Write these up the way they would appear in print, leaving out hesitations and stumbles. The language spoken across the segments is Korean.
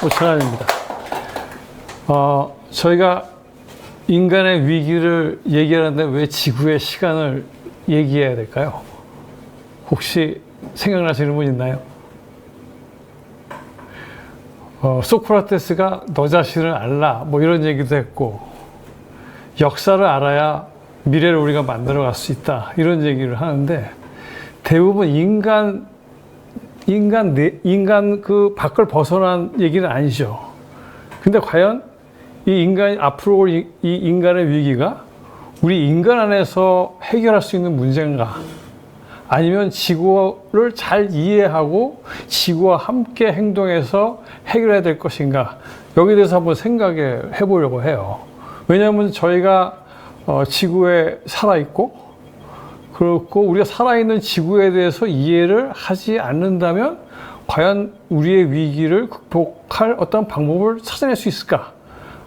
오찬환입니다. 저희가 인간의 위기를 얘기하는데 왜 지구의 시간을 얘기해야 될까요? 혹시 생각나시는 분 있나요? 소크라테스가 너 자신을 알라 뭐 이런 얘기도 했고, 역사를 알아야 미래를 우리가 만들어 갈 수 있다 이런 얘기를 하는데, 대부분 인간 그 밖을 벗어난 얘기는 아니죠. 근데 과연 이 앞으로 이 인간의 위기가 우리 인간 안에서 해결할 수 있는 문제인가? 아니면 지구를 잘 이해하고 지구와 함께 행동해서 해결해야 될 것인가? 여기에 대해서 한번 생각해 보려고 해요. 왜냐하면 저희가 지구에 살아있고, 그렇고 우리가 살아있는 지구에 대해서 이해를 하지 않는다면 과연 우리의 위기를 극복할 어떤 방법을 찾아낼 수 있을까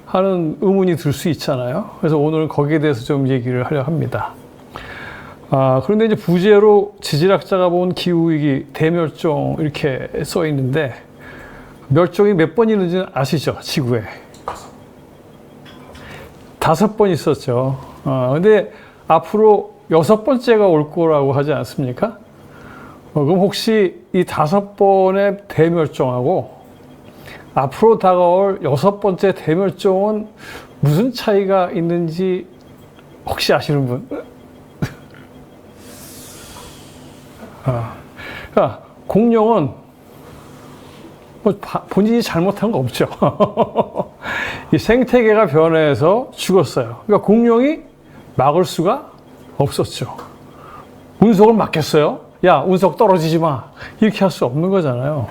하는 의문이 들 수 있잖아요. 그래서 오늘은 거기에 대해서 좀 얘기를 하려 합니다. 그런데 이제 부제로 지질학자가 본 기후위기 대멸종 이렇게 써 있는데, 멸종이 몇 번 있는지는 아시죠? 지구에 5번 있었죠. 근데 앞으로 6번째가 올 거라고 하지 않습니까? 그럼 혹시 이 5번의 대멸종하고 앞으로 다가올 6번째 대멸종은 무슨 차이가 있는지 혹시 아시는 분? 그러니까 공룡은 뭐 본인이 잘못한 거 없죠. 이 생태계가 변해서 죽었어요. 그러니까 공룡이 막을 수가 없었죠. 운석을 막겠어요? 야, 운석 떨어지지 마. 이렇게 할 수 없는 거잖아요.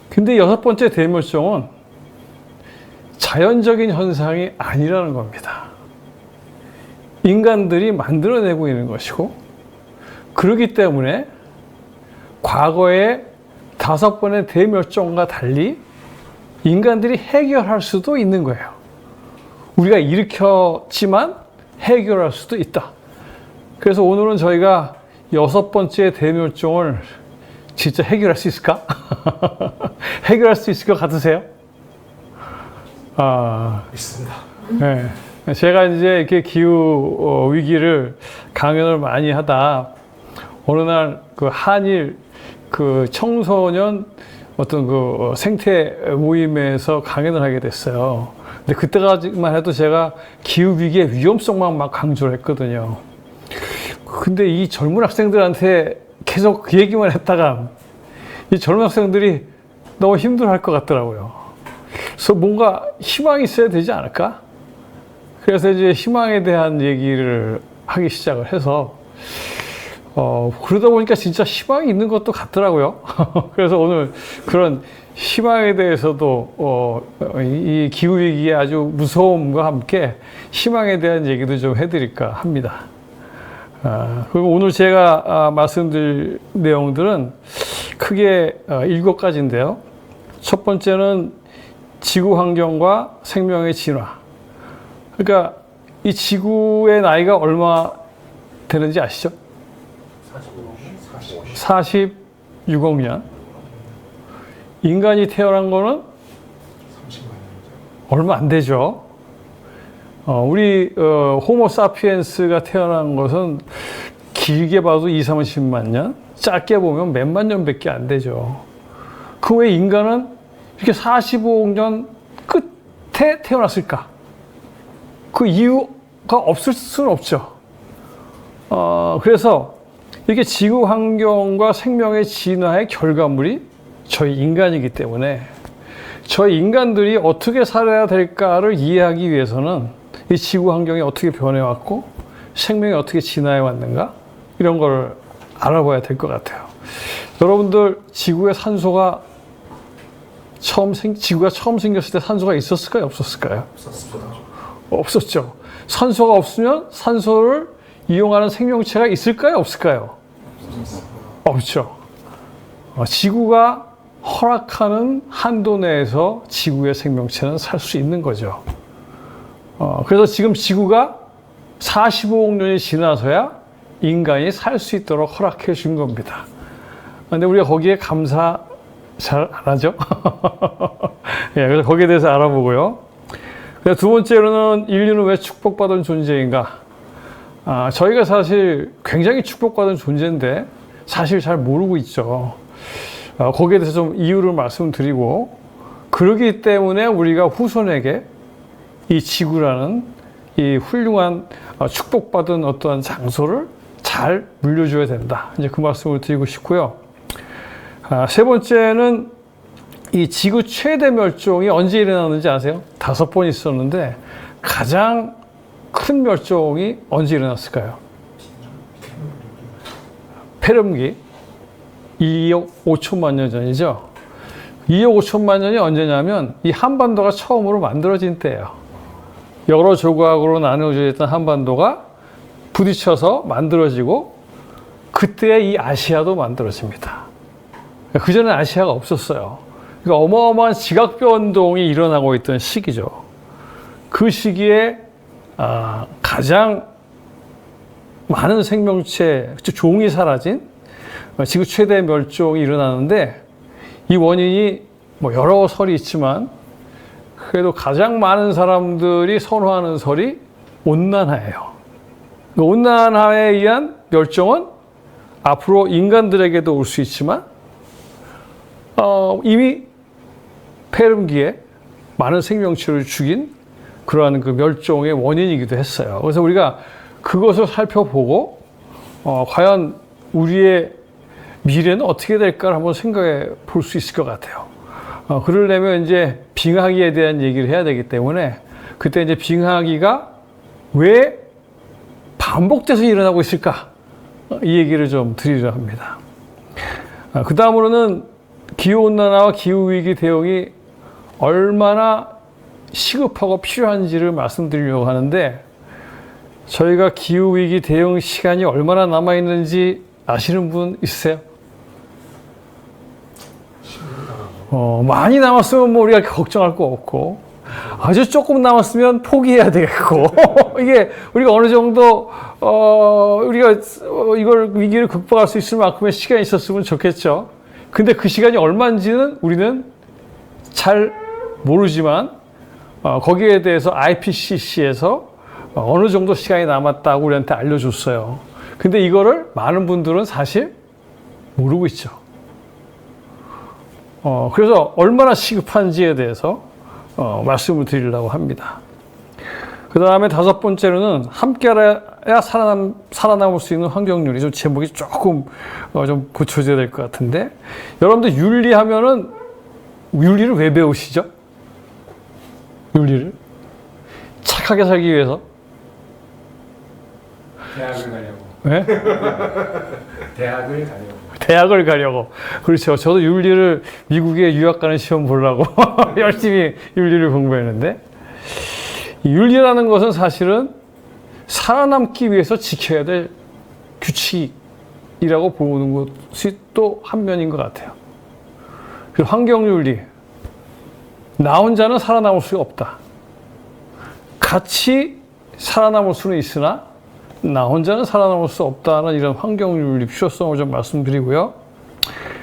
근데 6번째 대멸종은 자연적인 현상이 아니라는 겁니다. 인간들이 만들어내고 있는 것이고, 그렇기 때문에 과거의 5번의 대멸종과 달리 인간들이 해결할 수도 있는 거예요. 우리가 일으켰지만 해결할 수도 있다. 그래서 오늘은 저희가 6번째 대멸종을 진짜 해결할 수 있을까? 해결할 수 있을 것 같으세요? 있습니다. 네. 제가 이제 이렇게 기후 위기를 강연을 많이 하다 어느 날 그 한일 그 청소년 어떤 그 생태 모임에서 강연을 하게 됐어요. 근데 그때까지만 해도 제가 기후 위기의 위험성만 막 강조를 했거든요. 근데 이 젊은 학생들한테 계속 그 얘기만 했다가 이 젊은 학생들이 너무 힘들어할 것 같더라고요. 그래서 뭔가 희망이 있어야 되지 않을까? 그래서 이제 희망에 대한 얘기를 하기 시작을 해서 그러다 보니까 진짜 희망이 있는 것도 같더라고요. 그래서 오늘 그런 희망에 대해서도 이 기후위기의 아주 무서움과 함께 희망에 대한 얘기도 좀 해드릴까 합니다. 그리고 오늘 제가 말씀드릴 내용들은 크게 7가지인데요. 첫 번째는 지구 환경과 생명의 진화. 그러니까 이 지구의 나이가 얼마 되는지 아시죠? 46억 년. 인간이 태어난 거는 얼마 안 되죠. 우리 호모 사피엔스가 태어난 것은 길게 봐도 2, 30만 년, 짧게 보면 몇만 년밖에 안 되죠. 그 외에 인간은 이렇게 45억 년 끝에 태어났을까? 그 이유가 없을 수는 없죠. 그래서 이게 지구 환경과 생명의 진화의 결과물이 저희 인간이기 때문에 저희 인간들이 어떻게 살아야 될까를 이해하기 위해서는 이 지구 환경이 어떻게 변해왔고 생명이 어떻게 진화해 왔는가 이런 걸 알아봐야 될 것 같아요. 여러분들 지구에 산소가 지구가 처음 생겼을 때 산소가 있었을까요? 없었을까요? 없었죠. 산소가 없으면 산소를 이용하는 생명체가 있을까요? 없을까요? 없죠. 지구가 허락하는 한도 내에서 지구의 생명체는 살 수 있는 거죠. 그래서 지금 지구가 45억 년이 지나서야 인간이 살 수 있도록 허락해 준 겁니다. 근데 우리가 거기에 감사 잘 안 하죠? 예, 그래서 거기에 대해서 알아보고요. 두 번째로는 인류는 왜 축복받은 존재인가? 저희가 사실 굉장히 축복받은 존재인데 사실 잘 모르고 있죠. 거기에 대해서 좀 이유를 말씀드리고, 그러기 때문에 우리가 후손에게 이 지구라는 이 훌륭한 축복받은 어떠한 장소를 잘 물려줘야 된다. 이제 그 말씀을 드리고 싶고요. 세 번째는 이 지구 최대 멸종이 언제 일어나는지 아세요? 5번 있었는데 가장 큰 멸종이 언제 일어났을까요? 폐렴기 2억 5천만 년 전이죠. 2억 5천만 년이 언제냐면 이 한반도가 처음으로 만들어진 때예요. 여러 조각으로 나누어져 있던 한반도가 부딪혀서 만들어지고 그때 이 아시아도 만들어집니다. 그 전에 아시아가 없었어요. 그러니까 어마어마한 지각 변동이 일어나고 있던 시기죠. 그 시기에 가장 많은 생명체, 종이 사라진 지구 최대 멸종이 일어나는데, 이 원인이 뭐 여러 설이 있지만 그래도 가장 많은 사람들이 선호하는 설이 온난화예요. 온난화에 의한 멸종은 앞으로 인간들에게도 올 수 있지만 이미 폐렴기에 많은 생명체를 죽인 그러한 그 멸종의 원인이기도 했어요. 그래서 우리가 그것을 살펴보고 과연 우리의 미래는 어떻게 될까를 한번 생각해 볼 수 있을 것 같아요. 그러려면 이제 빙하기에 대한 얘기를 해야 되기 때문에 그때 이제 빙하기가 왜 반복돼서 일어나고 있을까? 이 얘기를 좀 드리려 합니다. 그 다음으로는 기후온난화와 기후위기 대응이 얼마나 시급하고 필요한지를 말씀드리려고 하는데, 저희가 기후위기 대응 시간이 얼마나 남아있는지 아시는 분 있으세요? 많이 남았으면 뭐 우리가 걱정할 거 없고, 아주 조금 남았으면 포기해야 되겠고, 이게 우리가 어느 정도, 우리가 이걸 위기를 극복할 수 있을 만큼의 시간이 있었으면 좋겠죠. 근데 그 시간이 얼마인지는 우리는 잘 모르지만, 거기에 대해서 IPCC에서 어느 정도 시간이 남았다고 우리한테 알려줬어요. 근데 이거를 많은 분들은 사실 모르고 있죠. 그래서 얼마나 시급한지에 대해서 말씀을 드리려고 합니다. 그 다음에 5번째로는 함께해야 살아남을 수 있는 환경윤리. 좀 제목이 조금 좀 고쳐져야 될 것 같은데, 여러분들 윤리하면은 윤리를 왜 배우시죠? 윤리를 착하게 살기 위해서? 대학을 가려고. 네? 대학을 가려고. 대학을 가려고. 그렇죠. 저도 윤리를 미국에 유학 가는 시험 보려고 열심히 윤리를 공부했는데, 이 윤리라는 것은 사실은 살아남기 위해서 지켜야 될 규칙이라고 보는 것이 또 한 면인 것 같아요. 그리고 환경윤리. 나 혼자는 살아남을 수가 없다. 같이 살아남을 수는 있으나 나 혼자는 살아남을 수 없다는 이런 환경윤리 필요성을 좀 말씀드리고요.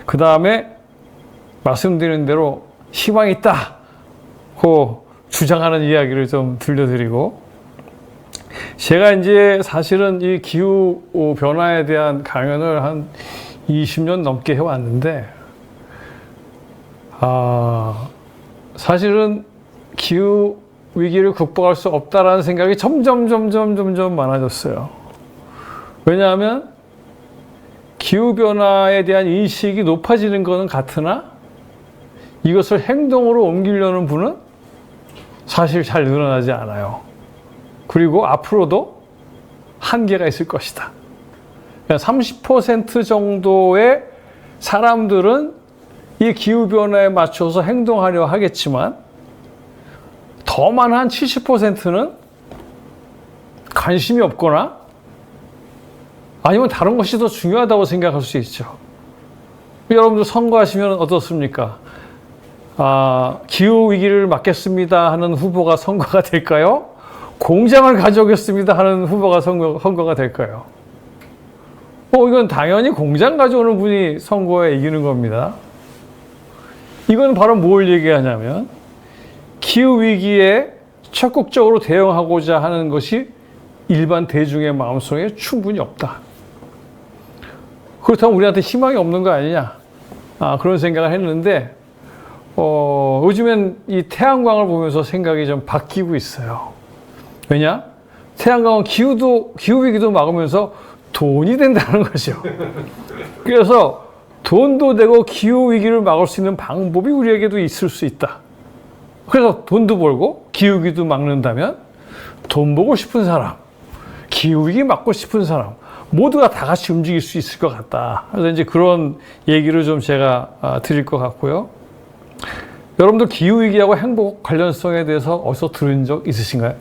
그 다음에 말씀드린 대로 희망이 있다고 주장하는 이야기를 좀 들려드리고, 제가 이제 사실은 이 기후 변화에 대한 강연을 한 20년 넘게 해왔는데, 사실은 기후 위기를 극복할 수 없다라는 생각이 점점 많아졌어요. 왜냐하면 기후변화에 대한 인식이 높아지는 것은 같으나 이것을 행동으로 옮기려는 분은 사실 잘 늘어나지 않아요. 그리고 앞으로도 한계가 있을 것이다. 30% 정도의 사람들은 이 기후변화에 맞춰서 행동하려 하겠지만, 더 많은 한 70%는 관심이 없거나 아니면 다른 것이 더 중요하다고 생각할 수 있죠. 여러분들 선거하시면 어떻습니까? 기후위기를 막겠습니다 하는 후보가 선거가 될까요? 공장을 가져오겠습니다 하는 후보가 선거가 될까요? 이건 당연히 공장 가져오는 분이 선거에 이기는 겁니다. 이건 바로 뭘 얘기하냐면, 기후 위기에 적극적으로 대응하고자 하는 것이 일반 대중의 마음속에 충분히 없다. 그렇다면 우리한테 희망이 없는 거 아니냐? 그런 생각을 했는데 요즘엔 이 태양광을 보면서 생각이 좀 바뀌고 있어요. 왜냐? 태양광은 기후 위기도 막으면서 돈이 된다는 거죠. 그래서 돈도 되고 기후 위기를 막을 수 있는 방법이 우리에게도 있을 수 있다. 그래서 돈도 벌고 기후 위기도 막는다면 돈 벌고 싶은 사람, 기후 위기 막고 싶은 사람 모두가 다 같이 움직일 수 있을 것 같다. 그래서 이제 그런 얘기를 좀 제가 드릴 것 같고요. 여러분들 기후 위기하고 행복 관련성에 대해서 어디서 들은 적 있으신가요?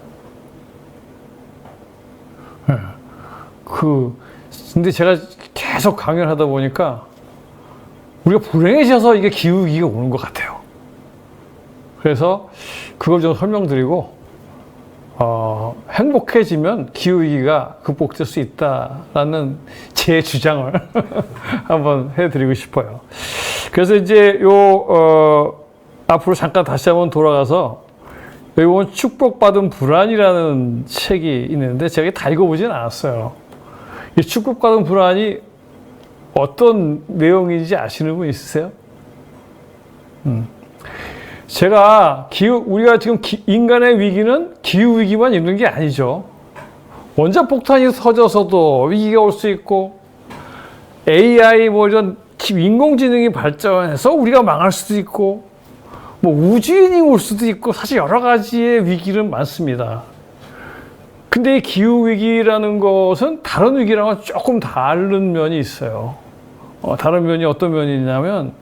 근데 제가 계속 강연을 하다 보니까 우리가 불행해져서 이게 기후 위기가 오는 것 같아요. 그래서 그걸 좀 설명드리고 행복해지면 기후 위기가 극복될 수 있다라는 제 주장을 한번 해드리고 싶어요. 그래서 이제 앞으로 잠깐 다시 한번 돌아가서 여기 보면 축복받은 불안이라는 책이 있는데 제가 다 읽어보진 않았어요. 이 축복받은 불안이 어떤 내용인지 아시는 분 있으세요? 제가 우리가 지금 인간의 위기는 기후 위기만 있는 게 아니죠. 원자 폭탄이 터져서도 위기가 올 수 있고 AI 이런 인공지능이 발전해서 우리가 망할 수도 있고 우주인이 올 수도 있고 사실 여러 가지의 위기는 많습니다. 근데 이 기후 위기라는 것은 다른 위기랑은 조금 다른 면이 있어요. 다른 면이 어떤 면이냐면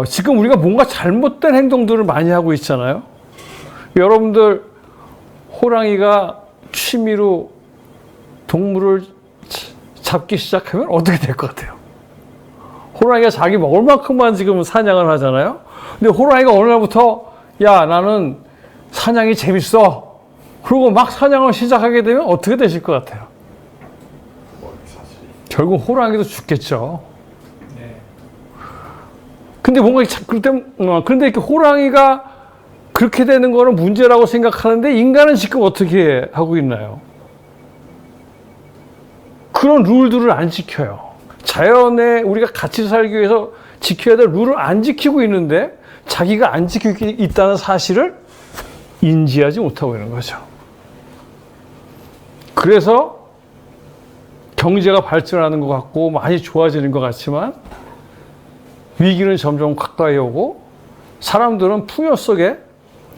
지금 우리가 뭔가 잘못된 행동들을 많이 하고 있잖아요. 여러분들 호랑이가 취미로 동물을 잡기 시작하면 어떻게 될 것 같아요? 호랑이가 자기 먹을 만큼만 지금 사냥을 하잖아요. 근데 호랑이가 어느 날부터 야, 나는 사냥이 재밌어. 그리고 막 사냥을 시작하게 되면 어떻게 되실 것 같아요? 결국 호랑이도 죽겠죠. 네. 근데 뭔가 그런데 이렇게 호랑이가 그렇게 되는 거는 문제라고 생각하는데 인간은 지금 어떻게 하고 있나요? 그런 룰들을 안 지켜요. 자연에 우리가 같이 살기 위해서 지켜야 될 룰을 안 지키고 있는데 자기가 안 지키고 있다는 사실을 인지하지 못하고 있는 거죠. 그래서 경제가 발전하는 것 같고 많이 좋아지는 것 같지만 위기는 점점 가까이 오고 사람들은 풍요 속에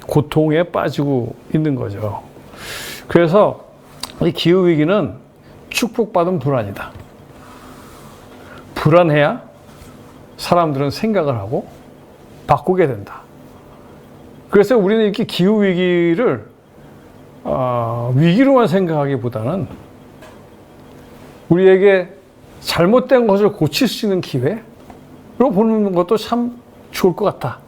고통에 빠지고 있는 거죠. 그래서 이 기후위기는 축복받은 불안이다. 불안해야 사람들은 생각을 하고 바꾸게 된다. 그래서 우리는 이렇게 기후위기를 위기로만 생각하기보다는 우리에게 잘못된 것을 고칠 수 있는 기회로 보는 것도 참 좋을 것 같다.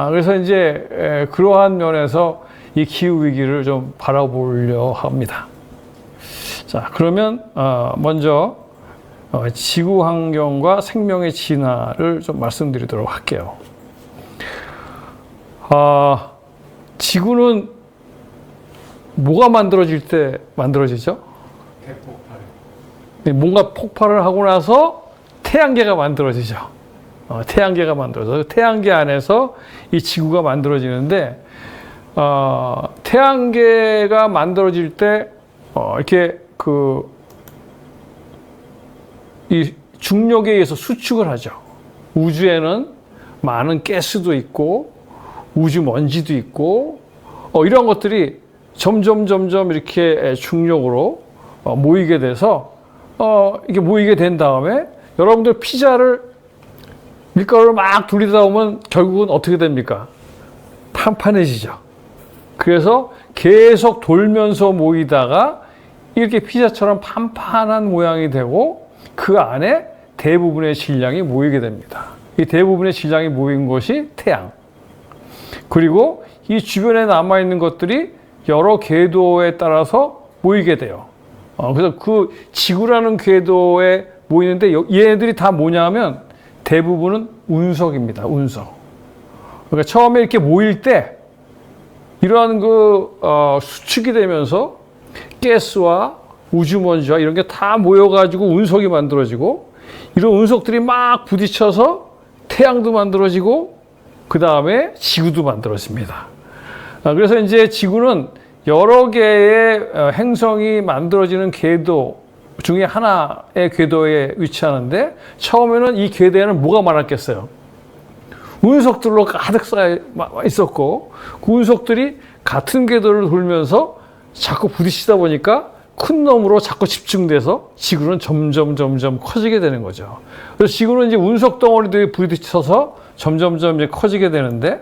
그래서 이제 그러한 면에서 이 기후위기를 좀 바라보려 합니다. 자, 그러면 먼저 지구환경과 생명의 진화를 좀 말씀드리도록 할게요. 지구는 뭐가 만들어질 때 만들어지죠? 대폭발. 뭔가 폭발을 하고 나서 태양계가 만들어지죠. 태양계가 만들어져서 태양계 안에서 이 지구가 만들어지는데 태양계가 만들어질 때 이렇게 이 중력에 의해서 수축을 하죠. 우주에는 많은 가스도 있고 우주 먼지도 있고 이런 것들이 점점 이렇게 중력으로 모이게 돼서 이게 모이게 된 다음에 여러분들 피자를 밀가루를 막 돌리다 보면 결국은 어떻게 됩니까? 판판해지죠. 그래서 계속 돌면서 모이다가 이렇게 피자처럼 판판한 모양이 되고 그 안에 대부분의 질량이 모이게 됩니다. 이 대부분의 질량이 모인 것이 태양. 그리고 이 주변에 남아있는 것들이 여러 궤도에 따라서 모이게 돼요. 그래서 그 지구라는 궤도에 모이는데 얘네들이 다 뭐냐 하면 대부분은 운석입니다. 운석. 그러니까 처음에 이렇게 모일 때 이러한 수축이 되면서 가스와 우주먼지와 이런 게 다 모여가지고 운석이 만들어지고, 이런 운석들이 막 부딪혀서 태양도 만들어지고 그 다음에 지구도 만들어집니다. 그래서 이제 지구는 여러 개의 행성이 만들어지는 궤도 중에 하나의 궤도에 위치하는데, 처음에는 이 궤도에는 뭐가 많았겠어요? 운석들로 가득 쌓여 있었고, 그 운석들이 같은 궤도를 돌면서 자꾸 부딪히다 보니까 큰 놈으로 자꾸 집중돼서 지구는 점점 커지게 되는 거죠. 그래서 지구는 이제 운석 덩어리들이 부딪혀서 점점 이제 커지게 되는데,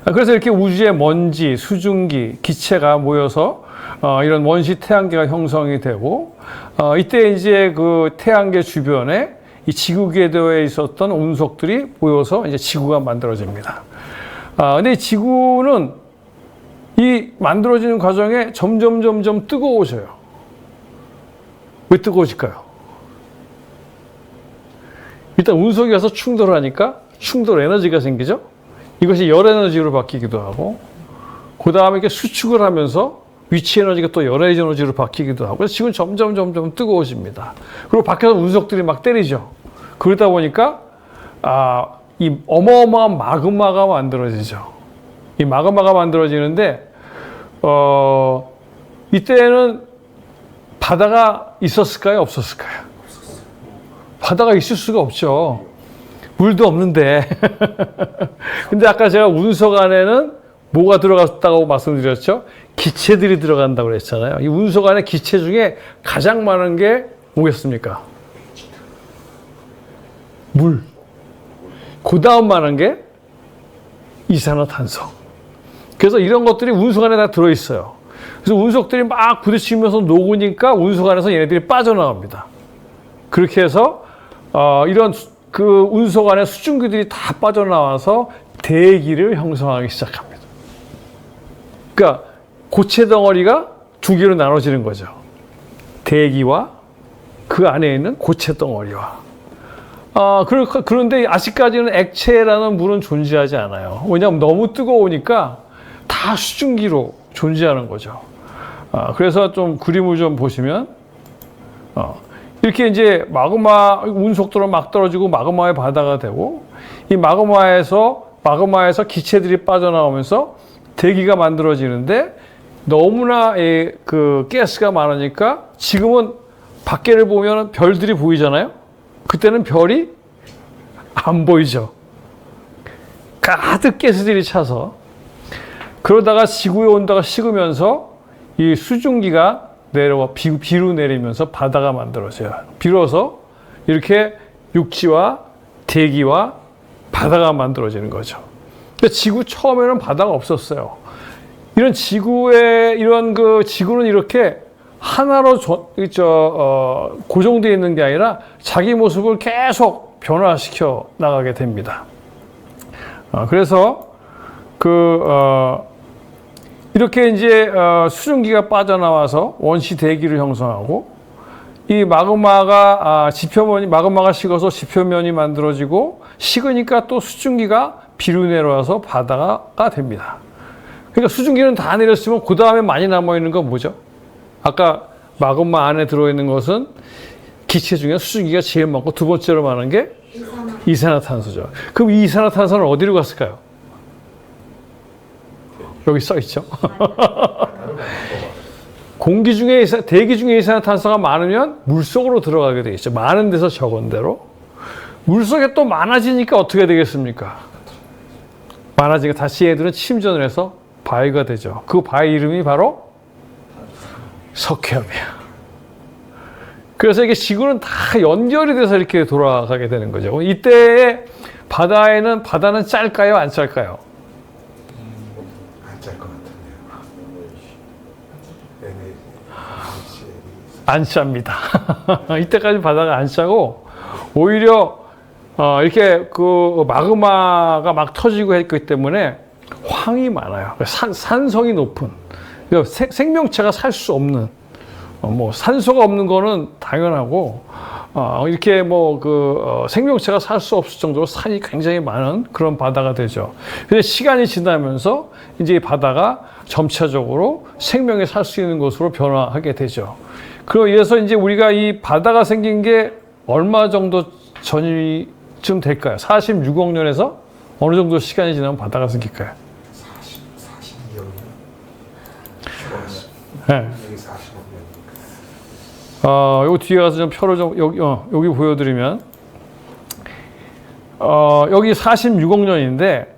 그래서 이렇게 우주의 먼지, 수증기, 기체가 모여서 이런 원시 태양계가 형성이 되고, 이때 이제 그 태양계 주변에 이 지구 궤도에 있었던 운석들이 모여서 이제 지구가 만들어집니다. 근데 이 지구는 이 만들어지는 과정에 점점 뜨거워져요. 왜 뜨거워질까요? 일단 운석이 와서 충돌하니까 충돌 에너지가 생기죠. 이것이 열 에너지로 바뀌기도 하고, 그 다음에 이렇게 수축을 하면서 위치 에너지가 또 열 에너지로 바뀌기도 하고, 그래서 지구는 점점 뜨거워집니다. 그리고 밖에서 운석들이 막 때리죠. 그러다 보니까 이 어마어마한 마그마가 만들어지죠. 이 마그마가 만들어지는데, 이때는 바다가 있었을까요? 없었을까요? 바다가 있을 수가 없죠. 물도 없는데. 근데 아까 제가 운석 안에는 뭐가 들어갔다고 말씀드렸죠? 기체들이 들어간다고 그랬잖아요. 이 운석 안에 기체 중에 가장 많은 게 뭐겠습니까? 물. 그 다음 많은 게 이산화탄소. 그래서 이런 것들이 운석 안에 다 들어있어요. 그래서 운석들이 막 부딪히면서 녹으니까 운석 안에서 얘네들이 빠져나갑니다. 그렇게 해서 이런 그 운석 안에 수증기들이 다 빠져나와서 대기를 형성하기 시작합니다. 그러니까 고체 덩어리가 두 개로 나눠지는 거죠. 대기와 그 안에 있는 고체 덩어리와. 그런데 아직까지는 액체라는 물은 존재하지 않아요. 왜냐하면 너무 뜨거우니까 다 수증기로 존재하는 거죠. 그래서 좀 그림을 좀 보시면, 이렇게 이제 마그마 운석들은 막 떨어지고 마그마의 바다가 되고, 이 마그마에서 기체들이 빠져나오면서 대기가 만들어지는데, 너무나 그 가스가 많으니까 지금은 밖에를 보면 별들이 보이잖아요. 그때는 별이 안 보이죠. 가득 가스들이 차서. 그러다가 지구의 온도가 식으면서 이 수증기가 내려와 비로 내리면서 바다가 만들어져요. 비로소 이렇게 육지와 대기와 바다가 만들어지는 거죠. 근데 지구 처음에는 바다가 없었어요. 이런 지구의 지구는 이렇게 하나로 고정되어 있는 게 아니라 자기 모습을 계속 변화시켜 나가게 됩니다. 그래서 이렇게 이제 수증기가 빠져나와서 원시 대기를 형성하고, 이 마그마가 마그마가 식어서 지표면이 만들어지고, 식으니까 또 수증기가 비로 내려와서 바다가 됩니다. 그러니까 수증기는 다 내렸으면 그 다음에 많이 남아 있는 건 뭐죠? 아까 마그마 안에 들어있는 것은 기체 중에 수증기가 제일 많고 두 번째로 많은 게 이산화탄소죠. 그럼 이 이산화탄소는 어디로 갔을까요? 여기 써 있죠. 대기 중에 이산화탄소가 많으면 물속으로 들어가게 되어 있죠. 많은 데서 적은 대로. 물속에 또 많아지니까 어떻게 되겠습니까? 많아지니까 다시 얘들은 침전을 해서 바위가 되죠. 그 바위 이름이 바로 석회암이야. 그래서 이게 지구는 다 연결이 돼서 이렇게 돌아가게 되는 거죠. 이때의 바다는 짤까요? 안 짤까요? 안 짤 것 같은데요. 안 짭니다. 이때까지 바다가 안 짜고, 오히려 이렇게 그 마그마가 막 터지고 했기 때문에 황이 많아요. 산성이 높은, 생명체가 살 수 없는, 뭐 산소가 없는 거는 당연하고, 이렇게 뭐 생명체가 살 수 없을 정도로 산이 굉장히 많은 그런 바다가 되죠. 근데 시간이 지나면서 이제 이 바다가 점차적으로 생명이 살 수 있는 곳으로 변화하게 되죠. 그로 인해서 이제 우리가 이 바다가 생긴 게 얼마 정도 전쯤 될까요? 46억 년에서 어느 정도 시간이 지나면 바다가 생길까요? 42억 년. 네. 여기 40억 년. 요 뒤에 가서 좀 표를 좀 여기 보여드리면 여기 46억 년인데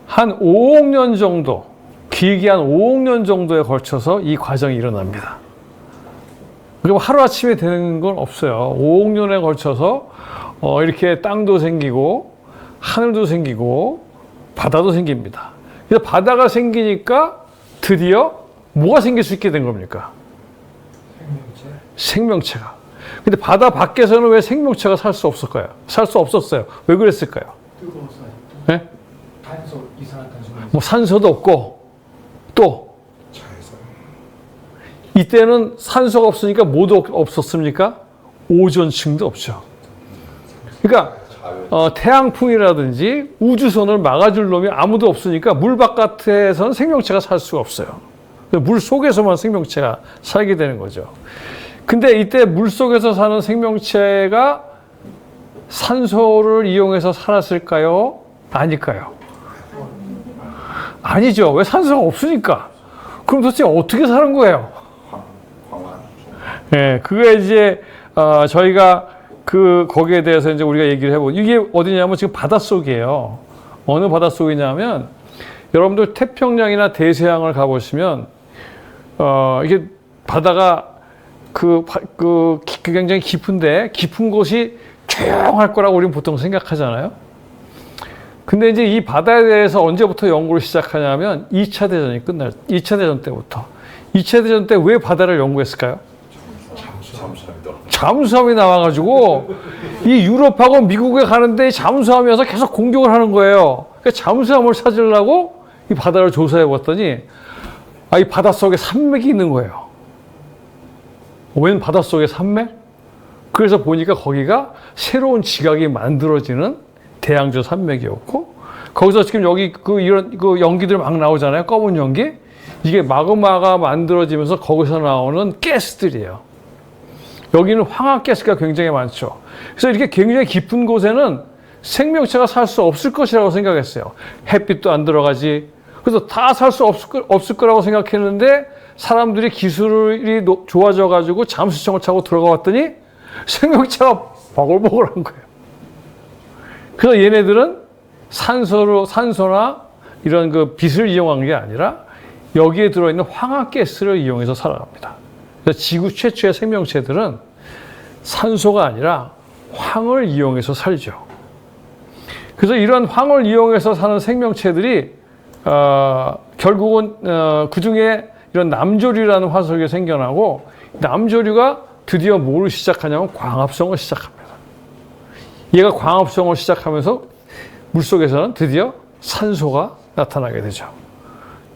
한 5억 년 정도, 길게 한 5억 년 정도에 걸쳐서 이 과정이 일어납니다. 그럼 하루아침에 되는 건 없어요. 5억 년에 걸쳐서 이렇게 땅도 생기고 하늘도 생기고 바다도 생깁니다. 그래서 바다가 생기니까 드디어 뭐가 생길 수 있게 된 겁니까? 생명체가. 근데 바다 밖에서는 왜 생명체가 살 수 없을까요? 살 수 없었어요. 왜 그랬을까요? 뜨거워서 네? 탄소, 이산화탄소. 뭐 산소도 없고 또 자외선. 이때는 산소가 없으니까 뭐도 없었습니까? 오존층도 없죠. 그러니까 태양풍이라든지 우주선을 막아줄 놈이 아무도 없으니까 물 바깥에서는 생명체가 살 수가 없어요. 물 속에서만 생명체가 살게 되는 거죠. 근데 이때 물 속에서 사는 생명체가 산소를 이용해서 살았을까요? 아닐까요? 아니죠. 왜 산소가 없으니까. 그럼 도대체 어떻게 사는 거예요? 예, 그게 이제 저희가 거기에 대해서 이제 우리가 얘기를 해보고 이게 어디냐면 지금 바닷속이에요. 어느 바닷속이냐면 여러분들 태평양이나 대서양을 가보시면 이게 바다가 굉장히 깊은데 깊은 곳이 조용할 거라고 우리는 보통 생각하잖아요. 근데 이제 이 바다에 대해서 언제부터 연구를 시작하냐면 2차 대전이 2차 대전 때부터. 2차 대전 때 왜 바다를 연구했을까요? 잠수함이 나와가지고 이 유럽하고 미국에 가는데 잠수함이 와서 계속 공격을 하는 거예요. 그러니까 잠수함을 찾으려고 이 바다를 조사해 봤더니 이 바닷속에 산맥이 있는 거예요. 웬 바닷속에 산맥? 그래서 보니까 거기가 새로운 지각이 만들어지는 대양조 산맥이었고 거기서 지금 여기 이런 연기들 막 나오잖아요. 검은 연기. 이게 마그마가 만들어지면서 거기서 나오는 가스들이에요. 여기는 황화가스가 굉장히 많죠. 그래서 이렇게 굉장히 깊은 곳에는 생명체가 살 수 없을 것이라고 생각했어요. 햇빛도 안 들어가지. 그래서 다 살 수 없을 거라고 생각했는데 사람들이 기술이 좋아져가지고 잠수청을 타고 들어가 봤더니 생명체가 버글버글한 거예요. 그래서 얘네들은 산소나 이런 빛을 이용한 게 아니라 여기에 들어있는 황화가스를 이용해서 살아갑니다. 그래서 지구 최초의 생명체들은 산소가 아니라 황을 이용해서 살죠. 그래서 이런 황을 이용해서 사는 생명체들이 결국은 그 중에 이런 남조류라는 화석이 생겨나고 남조류가 드디어 뭘 시작하냐면 광합성을 시작합니다. 얘가 광합성을 시작하면서 물속에서는 드디어 산소가 나타나게 되죠.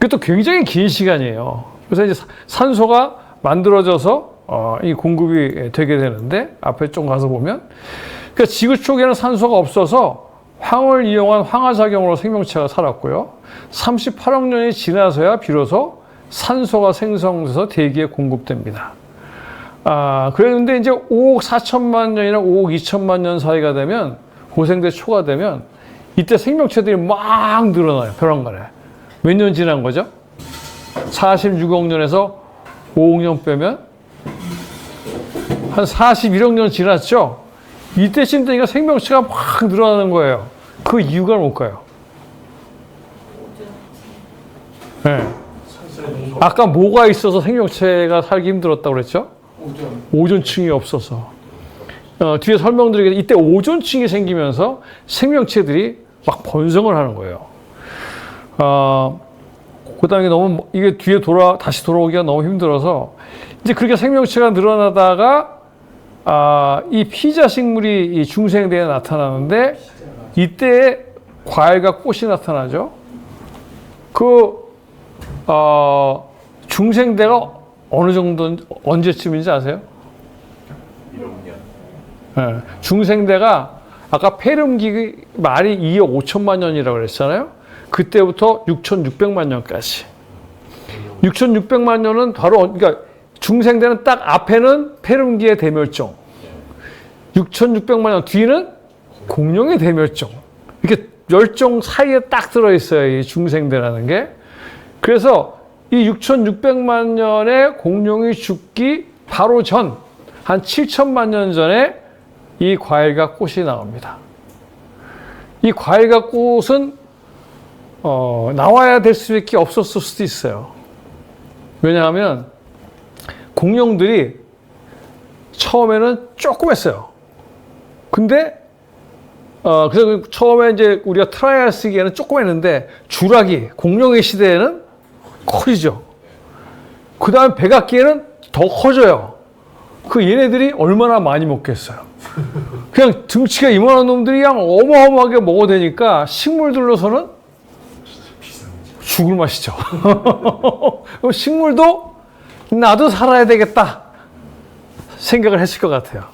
그것도 굉장히 긴 시간이에요. 그래서 이제 산소가 만들어져서 이 공급이 되게 되는데 앞에 좀 가서 보면 그러니까 지구 쪽에는 산소가 없어서 황을 이용한 황화작용으로 생명체가 살았고요. 38억 년이 지나서야 비로소 산소가 생성돼서 대기에 공급됩니다. 그런데 이제 5억 4천만 년이나 5억 2천만 년 사이가 되면 고생대 초가 되면 이때 생명체들이 막 늘어나요. 벼랑간에. 몇 년 지난 거죠? 46억 년에서 5억 년 빼면 한 41억 년 지났죠? 이때쯤 되니까 생명체가 막 늘어나는 거예요. 그 이유가 뭘까요? 네. 아까 뭐가 있어서 생명체가 살기 힘들었다고 그랬죠? 오존층이 없어서. 뒤에 설명드리겠는데 이때 오존층이 생기면서 생명체들이 막 번성을 하는 거예요. 그 다음에 이게 뒤에 다시 돌아오기가 너무 힘들어서 이제 그렇게 생명체가 늘어나다가 이 피자 식물이 이 중생대에 나타나는데 이때 과일과 꽃이 나타나죠. 중생대가 어느 정도 언제쯤인지 아세요? 예, 중생대가 아까 폐렴기 말이 2억 5천만 년이라고 그랬잖아요. 그때부터 6,600만 년까지. 6,600만 년은 바로 그러니까 중생대는 딱 앞에는 폐렴기의 대멸종, 6,600만 년 뒤는 공룡의 대멸종. 이렇게 멸종 사이에 딱 들어있어요. 이 중생대라는 게. 그래서 이 6,600만 년의 공룡이 죽기 바로 전, 한 7천만 년 전에 이 과일과 꽃이 나옵니다. 이 과일과 꽃은 나와야 될 수밖에 없었을 수도 있어요. 왜냐하면 공룡들이 처음에는 조그맸어요. 근데 그래서 처음에 이제 우리가 트라이알 시기에는 조그맸는데 주라기 공룡의 시대에는 커지죠. 그 다음에 백악기에는 더 커져요. 그 얘네들이 얼마나 많이 먹겠어요. 그냥 등치가 이만한 놈들이 그냥 어마어마하게 먹어대니까 식물들로서는 죽을 맛이죠. 식물도 나도 살아야 되겠다 생각을 했을 것 같아요.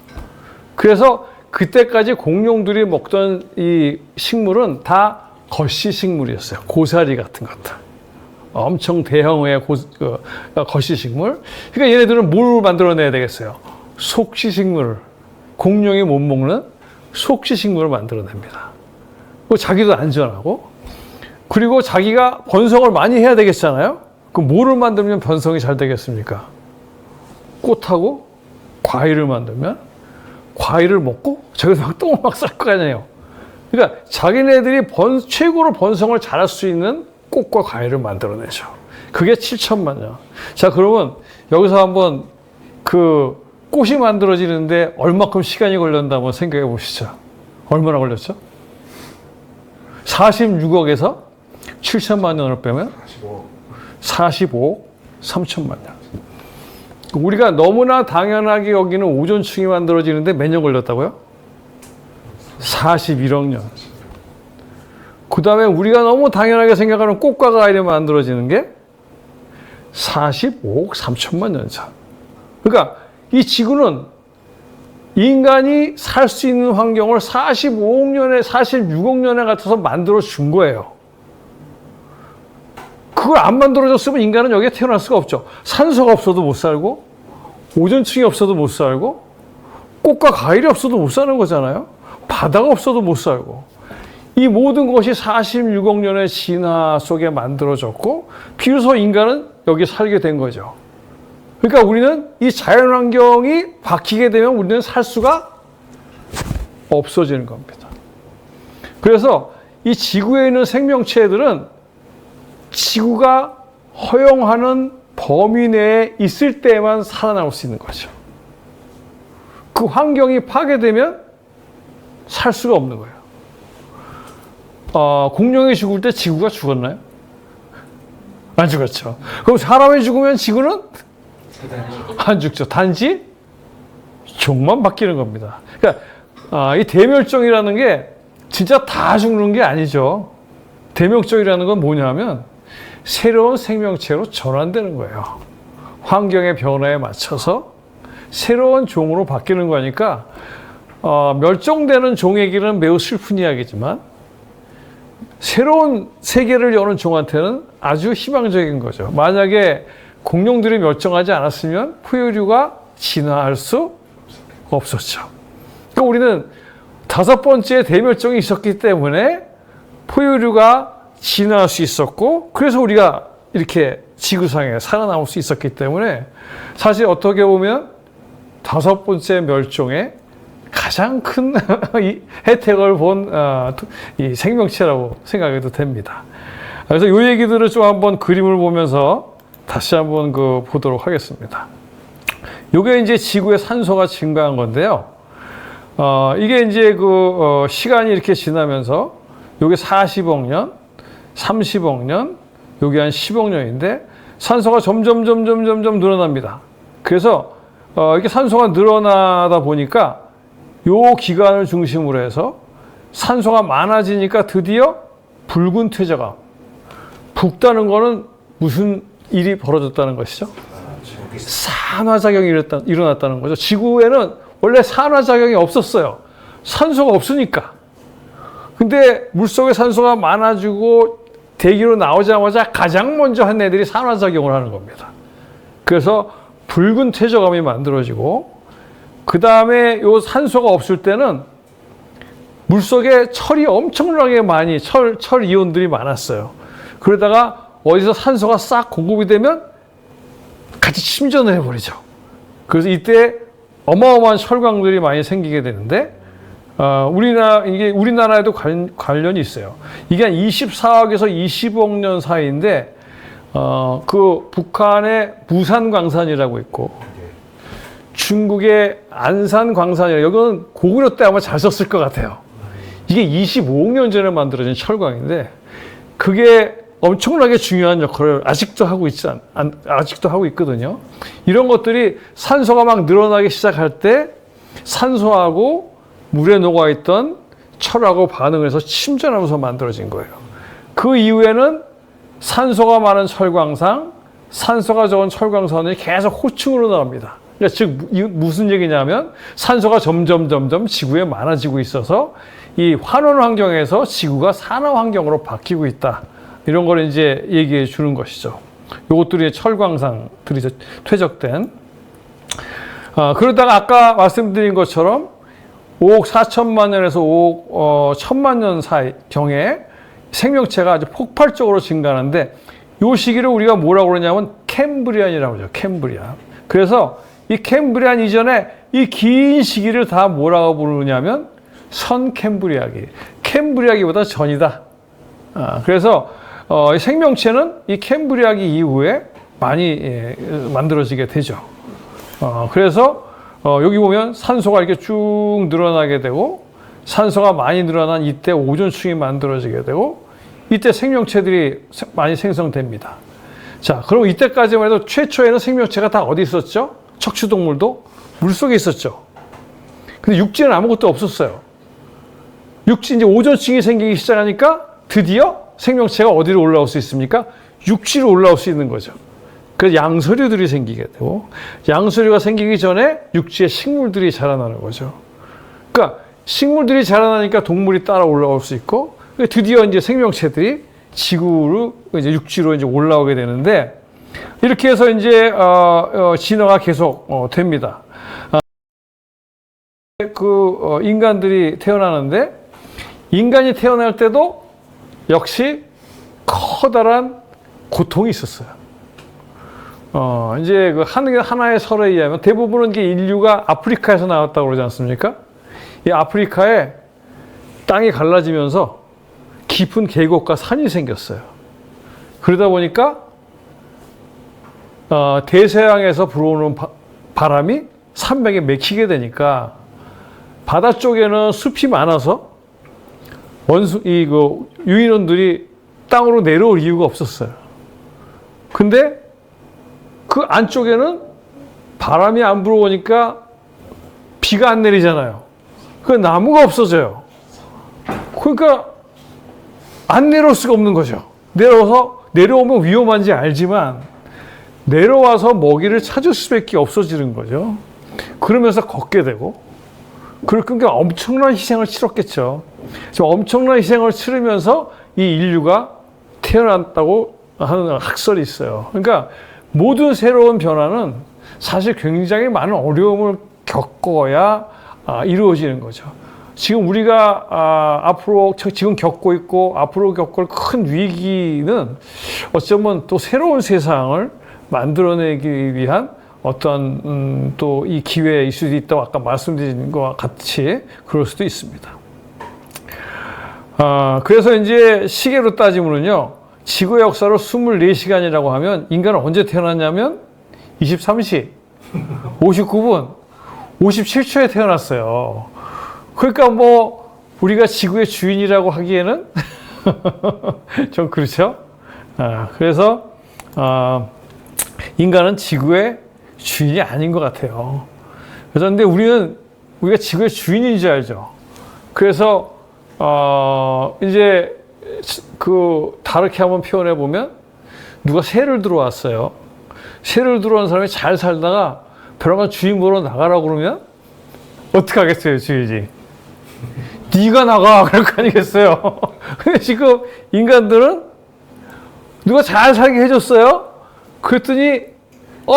그래서 그때까지 공룡들이 먹던 이 식물은 다 거시 식물이었어요. 고사리 같은 것들. 엄청 대형의 거시 식물. 그러니까 얘네들은 뭘 만들어내야 되겠어요? 속시 식물을. 공룡이 못 먹는 속시 식물을 만들어냅니다. 자기도 안전하고. 그리고 자기가 번성을 많이 해야 되겠잖아요. 그럼 뭐를 만들면 번성이 잘 되겠습니까? 꽃하고 과일을 만들면 과일을 먹고 저기서 막 똥을 막 쌀 거 아니에요. 그러니까 자기네들이 최고로 번성을 잘할 수 있는 꽃과 과일을 만들어내죠. 그게 7천만 년. 자, 그러면 여기서 한번 그 꽃이 만들어지는데 얼마큼 시간이 걸렸나 한번 생각해 보시죠. 얼마나 걸렸죠? 46억에서 7천만 년을 빼면 45억 3천만 년. 우리가 너무나 당연하게 여기는 오존층이 만들어지는데 몇 년 걸렸다고요? 41억 년. 그 다음에 우리가 너무 당연하게 생각하는 꽃과 과일이 만들어지는 게 45억 3천만 년 전. 그러니까 이 지구는 인간이 살 수 있는 환경을 45억 년에, 46억 년에 갖춰서 만들어 준 거예요. 그걸 안 만들어줬으면 인간은 여기에 태어날 수가 없죠. 산소가 없어도 못 살고, 오존층이 없어도 못 살고, 꽃과 과일이 없어도 못 사는 거잖아요. 바다가 없어도 못 살고. 이 모든 것이 46억 년의 진화 속에 만들어졌고, 비로소 인간은 여기 살게 된 거죠. 그러니까 우리는 이 자연환경이 바뀌게 되면 우리는 살 수가 없어지는 겁니다. 그래서 이 지구에 있는 생명체들은 지구가 허용하는 범위 내에 있을 때만 살아남을 수 있는 거죠. 그 환경이 파괴되면 살 수가 없는 거예요. 공룡이 죽을 때 지구가 죽었나요? 안 죽었죠. 그럼 사람이 죽으면 지구는 안 죽죠. 단지 종만 바뀌는 겁니다. 그러니까 이 대멸종이라는 게 진짜 다 죽는 게 아니죠. 대멸종이라는 건 뭐냐면 새로운 생명체로 전환되는 거예요. 환경의 변화에 맞춰서 새로운 종으로 바뀌는 거니까 멸종되는 종의 길은 매우 슬픈 이야기지만 새로운 세계를 여는 종한테는 아주 희망적인 거죠. 만약에 공룡들이 멸종하지 않았으면 포유류가 진화할 수 없었죠. 그러니까 우리는 5번째 대멸종이 있었기 때문에 포유류가 진화할 수 있었고, 그래서 우리가 이렇게 지구상에 살아남을 수 있었기 때문에 사실 어떻게 보면 5번째 멸종의 가장 큰 혜택을 본 이 생명체라고 생각해도 됩니다. 그래서 이 얘기들을 좀 한번 그림을 보면서 다시 한번 보도록 하겠습니다. 이게 이제 지구의 산소가 증가한 건데요. 이게 이제 시간이 이렇게 지나면서 이게 40억 년, 30억 년, 여기 한 10억 년인데 산소가 점점 늘어납니다. 그래서 이렇게 산소가 늘어나다 보니까 요 기간을 중심으로 해서 산소가 많아지니까 드디어 붉은 퇴적암. 붉다는 거는 무슨 일이 벌어졌다는 것이죠? 산화작용이 일어났다는 거죠. 지구에는 원래 산화작용이 없었어요. 산소가 없으니까. 근데 물속에 산소가 많아지고 대기로 나오자마자 가장 먼저 한 애들이 산화작용을 하는 겁니다. 그래서 붉은 퇴적암이 만들어지고, 그 다음에 요 산소가 없을 때는 물속에 철이 엄청나게 많이, 철 이온들이 많았어요. 그러다가 어디서 산소가 싹 공급이 되면 같이 침전을 해버리죠. 그래서 이때 어마어마한 철광들이 많이 생기게 되는데, 이게 우리나라에도 관련이 있어요. 이게 한 24억에서 25억 년 사이인데, 그 북한의 무산 광산이라고 있고, 중국의 안산 광산이라고, 여기는 고구려 때 아마 잘 썼을 것 같아요. 이게 25억 년 전에 만들어진 철광인데, 그게 엄청나게 중요한 역할을 아직도 하고 있거든요. 이런 것들이 산소가 막 늘어나기 시작할 때 산소하고 물에 녹아있던 철하고 반응을 해서 침전하면서 만들어진 거예요. 그 이후에는 산소가 많은 철광상, 산소가 적은 철광산이 계속 호충으로 나옵니다. 그러니까 즉 무슨 얘기냐면 산소가 점점 지구에 많아지고 있어서 이 환원 환경에서 지구가 산화 환경으로 바뀌고 있다. 이런 걸 이제 얘기해 주는 것이죠. 요것들이 철광상들이 퇴적된. 그러다가 아까 말씀드린 것처럼 5억 4천만 년에서 5억 1천만 년 사이 경에 생명체가 아주 폭발적으로 증가하는데, 이 시기를 우리가 뭐라고 그러냐면 캠브리안이라고 그러죠. 캠브리안. 그래서 이 캠브리안 이전에 이 긴 시기를 다 뭐라고 부르냐면 선 캠브리아기. 캠브리아기보다 전이다. 그래서 생명체는 이 캠브리아기 이후에 많이 만들어지게 되죠. 그래서 여기 보면 산소가 이렇게 쭉 늘어나게 되고, 산소가 많이 늘어난 이때 오존층이 만들어지게 되고, 이때 생명체들이 많이 생성됩니다. 자, 그럼 이때까지만 해도 최초에는 생명체가 다 어디 있었죠? 척추동물도 물속에 있었죠. 근데 육지는 아무것도 없었어요. 육지, 이제 오존층이 생기기 시작하니까 드디어 생명체가 어디로 올라올 수 있습니까? 육지로 올라올 수 있는 거죠. 그래서 양서류들이 생기게 되고, 양서류가 생기기 전에 육지에 식물들이 자라나는 거죠. 그러니까 식물들이 자라나니까 동물이 따라 올라올 수 있고, 드디어 이제 생명체들이 지구로 이제 육지로 이제 올라오게 되는데, 이렇게 해서 이제 진화가 계속 됩니다. 인간들이 태어나는데, 인간이 태어날 때도 역시 커다란 고통이 있었어요. 이제 그 하나의 설에 의하면 대부분은 이게 인류가 아프리카에서 나왔다고 그러지 않습니까? 이 아프리카에 땅이 갈라지면서 깊은 계곡과 산이 생겼어요. 그러다 보니까 대서양에서 불어오는 바람이 산맥에 맥히게 되니까 바다 쪽에는 숲이 많아서 유인원들이 땅으로 내려올 이유가 없었어요. 근데 그 안쪽에는 바람이 안 불어오니까 비가 안 내리잖아요. 그 나무가 없어져요. 그러니까 안 내려올 수가 없는 거죠. 내려오면 위험한지 알지만 내려와서 먹이를 찾을 수밖에 없어지는 거죠. 그러면서 걷게 되고, 그러니까 엄청난 희생을 치렀겠죠. 엄청난 희생을 치르면서 이 인류가 태어났다고 하는 학설이 있어요. 그러니까 모든 새로운 변화는 사실 굉장히 많은 어려움을 겪어야 이루어지는 거죠. 지금 우리가 앞으로 지금 겪고 있고 앞으로 겪을 큰 위기는 어쩌면 또 새로운 세상을 만들어내기 위한 어떤 또 이 기회일 수도 있다고 아까 말씀드린 것과 같이 그럴 수도 있습니다. 그래서 이제 시계로 따지면요, 지구의 역사로 24시간이라고 하면 인간은 언제 태어났냐면 23시 59분 57초에 태어났어요. 그러니까 뭐 우리가 지구의 주인이라고 하기에는 좀 그렇죠. 그래서 인간은 지구의 주인이 아닌 것 같아요. 그런데 우리가 지구의 주인인 줄 알죠. 그래서 이제 다르게 한번 표현해 보면, 누가 새를 들어왔어요. 새를 들어온 사람이 잘 살다가 벼랑간 주인 보러 나가라고 그러면 어떻게 하겠어요, 주의지? 네가 나가 그럴 거 아니겠어요? 근데 지금 인간들은 누가 잘 살게 해줬어요? 그랬더니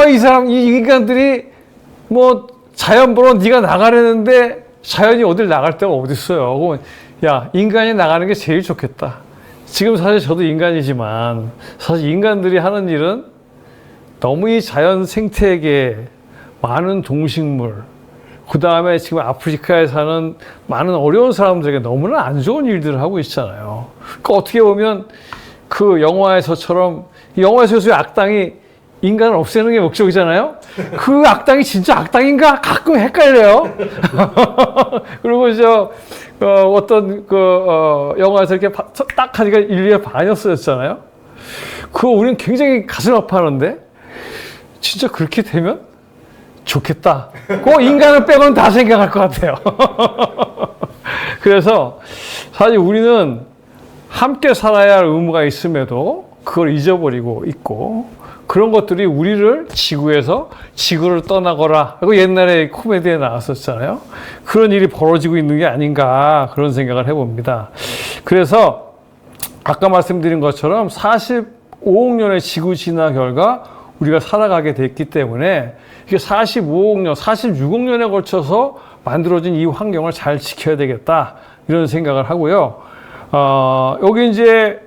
이 사람 이 인간들이 뭐 자연 보러 네가 나가려는데 자연이 어딜 나갈 데가 어디 있어요? 그러면 야, 인간이 나가는 게 제일 좋겠다. 지금 사실 저도 인간이지만 사실 인간들이 하는 일은 너무 이 자연 생태계 많은 동식물 그 다음에 지금 아프리카에 사는 많은 어려운 사람들에게 너무나 안 좋은 일들을 하고 있잖아요. 그러니까 어떻게 보면 그 영화에서처럼 영화에서 악당이 인간을 없애는 게 목적이잖아요. 그 악당이 진짜 악당인가 가끔 헷갈려요. 그리고 어떤 영화에서 이렇게 딱 하니까 인류의 반이 없어졌잖아요. 그거 우리는 굉장히 가슴 아파하는데 진짜 그렇게 되면 좋겠다. 그 인간을 빼고는 다 생각할 것 같아요. 그래서 사실 우리는 함께 살아야 할 의무가 있음에도 그걸 잊어버리고 있고 그런 것들이 우리를 지구에서 지구를 떠나거라 하고 옛날에 코미디에 나왔었잖아요. 그런 일이 벌어지고 있는 게 아닌가 그런 생각을 해봅니다. 그래서 아까 말씀드린 것처럼 45억 년의 지구 진화 결과 우리가 살아가게 됐기 때문에 이게 45억 년, 46억 년에 걸쳐서 만들어진 이 환경을 잘 지켜야 되겠다 이런 생각을 하고요. 여기 이제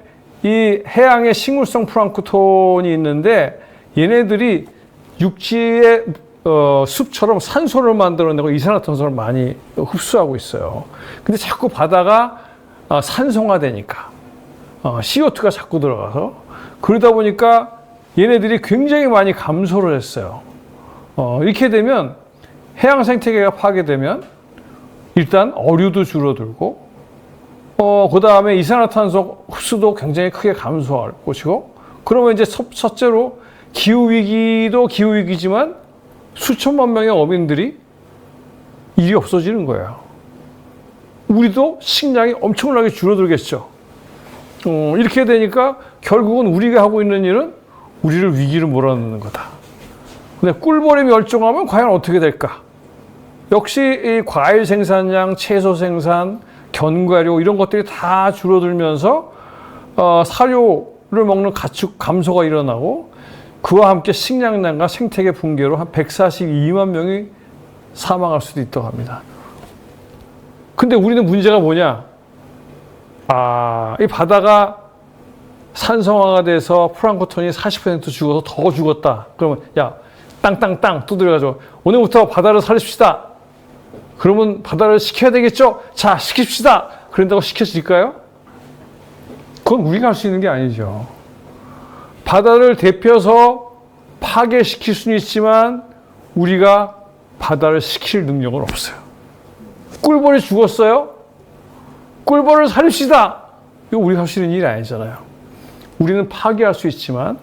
이 해양에 식물성 플랑크톤이 있는데 얘네들이 육지의 숲처럼 산소를 만들어내고 이산화탄소를 많이 흡수하고 있어요. 근데 자꾸 바다가 산성화되니까 CO2가 자꾸 들어가서 그러다 보니까 얘네들이 굉장히 많이 감소를 했어요. 이렇게 되면 해양 생태계가 파괴되면 일단 어류도 줄어들고 그 다음에 이산화탄소 흡수도 굉장히 크게 감소할 것이고 그러면 이제 첫째로 기후위기도 기후위기지만 수천만 명의 어민들이 일이 없어지는 거예요. 우리도 식량이 엄청나게 줄어들겠죠. 이렇게 되니까 결국은 우리가 하고 있는 일은 우리를 위기로 몰아넣는 거다. 근데 꿀벌이 멸종하면 과연 어떻게 될까? 역시 이 과일 생산량, 채소 생산, 견과류 이런 것들이 다 줄어들면서 사료를 먹는 가축 감소가 일어나고 그와 함께 식량난과 생태계 붕괴로 한 142만 명이 사망할 수도 있다고 합니다. 근데 우리는 문제가 뭐냐? 이 바다가 산성화가 돼서 플랑크톤이 40% 죽어서 더 죽었다. 그러면 야, 땅땅땅 두드려가지고 오늘부터 바다를 살립시다. 그러면 바다를 식혀야 되겠죠? 자, 식힙시다. 그런다고 식혀질까요? 그건 우리가 할 수 있는 게 아니죠. 바다를 데펴서 파괴시킬 수는 있지만 우리가 바다를 식힐 능력은 없어요. 꿀벌이 죽었어요? 꿀벌을 살립시다. 이거 우리가 할 수 있는 일이 아니잖아요. 우리는 파괴할 수 있지만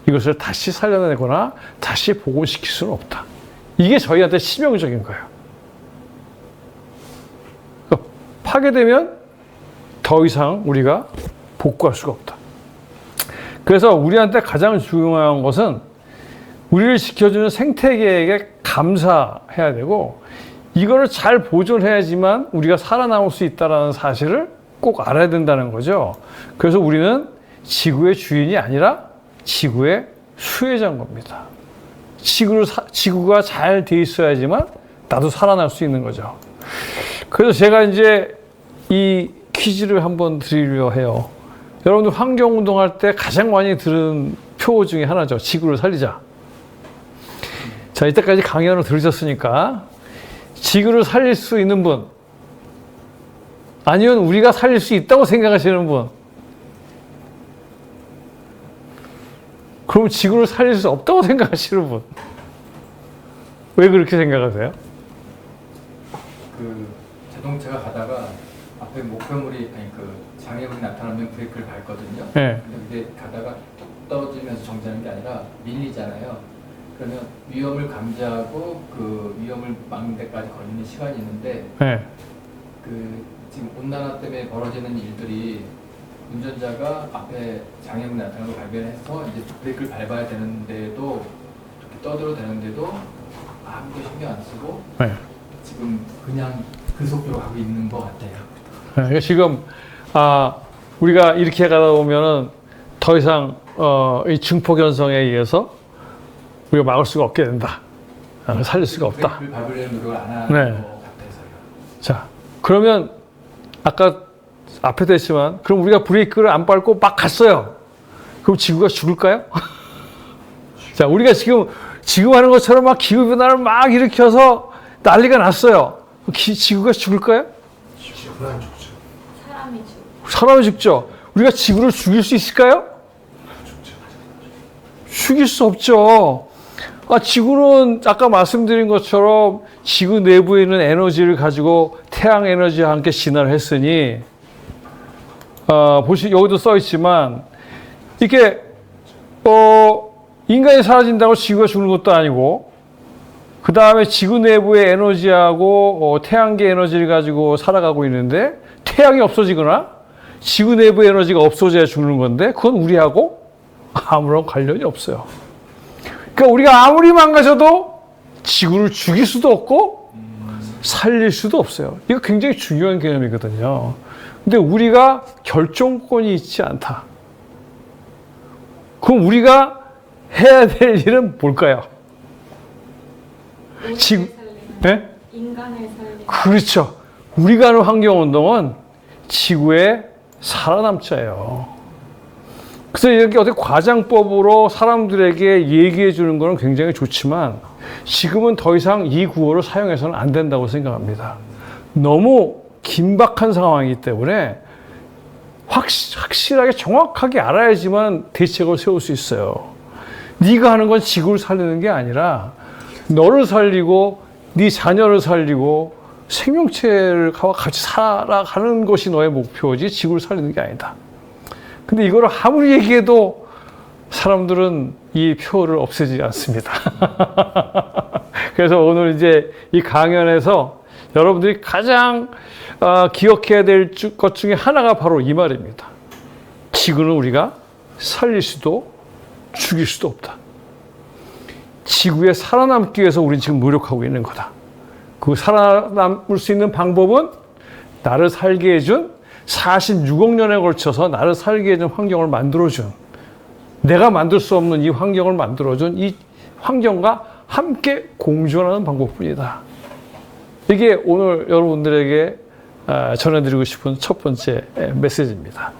이것을 다시 살려내거나 다시 복원시킬 수는 없다. 이게 저희한테 치명적인 거예요. 파괴되면 더 이상 우리가 복구할 수가 없다. 그래서 우리한테 가장 중요한 것은 우리를 지켜주는 생태계에게 감사해야 되고 이거를 잘 보존해야지만 우리가 살아남을 수 있다는 사실을 꼭 알아야 된다는 거죠. 그래서 우리는 지구의 주인이 아니라 지구의 수혜자인 겁니다. 지구가 잘 돼 있어야지만 나도 살아날 수 있는 거죠. 그래서 제가 이제 이 퀴즈를 한번 드리려 해요. 여러분들 환경운동할 때 가장 많이 들은 표 중에 하나죠. 지구를 살리자. 자, 이때까지 강연을 들으셨으니까 지구를 살릴 수 있는 분 아니면 우리가 살릴 수 있다고 생각하시는 분 그럼 지구를 살릴 수 없다고 생각하시는 분 왜 그렇게 생각하세요? 그 자동차가 가다가 앞에 목표물이 장애물이 나타나면 브레이크를 밟거든요. 네. 근데 가다가 뚝 떨어지면서 정지하는 게 아니라 밀리잖아요. 그러면 위험을 감지하고 그 위험을 막는 데까지 걸리는 시간이 있는데 네. 그 지금 온난화 때문에 벌어지는 일들이 운전자가 앞에 장애물이 나타나는 걸 발견해서 이제 브레이크를 밟아야 되는데도 이렇게 떠들어 대는데도 아무도 신경 안 쓰고 네. 지금 그냥 그 속도로 가고 있는 것 같아요. 그러니까 지금 우리가 이렇게 가다 보면은 더 이상 이 증폭 현상에 의해서 우리가 막을 수가 없게 된다. 살릴 수가 없다. 그 밟으려는 노력을 안 하는 네. 것 같아서요. 자, 그러면 아까 앞에도 했지만 그럼 우리가 브레이크를 안 밟고 막 갔어요. 그럼 지구가 죽을까요? 자, 우리가 지금 하는 것처럼 막 기후변화를 막 일으켜서 난리가 났어요. 지구가 죽을까요? 지구는 안 죽죠. 사람이 죽. 사람이 죽죠. 우리가 지구를 죽일 수 있을까요? 죽일 수 없죠. 지구는 아까 말씀드린 것처럼 지구 내부에 있는 에너지를 가지고 태양 에너지와 함께 진화를 했으니, 여기도 써 있지만, 이게, 인간이 사라진다고 지구가 죽는 것도 아니고, 그 다음에 지구 내부의 에너지하고 태양계 에너지를 가지고 살아가고 있는데, 태양이 없어지거나 지구 내부의 에너지가 없어져야 죽는 건데, 그건 우리하고 아무런 관련이 없어요. 그러니까 우리가 아무리 망가져도 지구를 죽일 수도 없고 살릴 수도 없어요. 이거 굉장히 중요한 개념이거든요. 근데 우리가 결정권이 있지 않다. 그럼 우리가 해야 될 일은 뭘까요? 우리를 지구, 살리는, 네? 인간을 살리는. 그렇죠. 우리가 하는 환경운동은 지구에 살아남자예요. 그래서 이렇게 어떻게 과장법으로 사람들에게 얘기해 주는 거는 굉장히 좋지만 지금은 더 이상 이 구호를 사용해서는 안 된다고 생각합니다. 너무 긴박한 상황이기 때문에 확실하게 정확하게 알아야지만 대책을 세울 수 있어요. 네가 하는 건 지구를 살리는 게 아니라 너를 살리고 네 자녀를 살리고 생명체를 같이 살아가는 것이 너의 목표지 지구를 살리는 게 아니다. 근데 이거를 아무리 얘기해도 사람들은 이 표를 없애지 않습니다. 그래서 오늘 이제 이 강연에서 여러분들이 가장 기억해야 될 것 중에 하나가 바로 이 말입니다. 지구는 우리가 살릴 수도 죽일 수도 없다. 지구에 살아남기 위해서 우리는 지금 노력하고 있는 거다. 그 살아남을 수 있는 방법은 나를 살게 해준 46억 년에 걸쳐서 나를 살게 해준 환경을 만들어준, 내가 만들 수 없는 이 환경을 만들어준 이 환경과 함께 공존하는 방법뿐이다. 이게 오늘 여러분들에게 전해드리고 싶은 첫 번째 메시지입니다.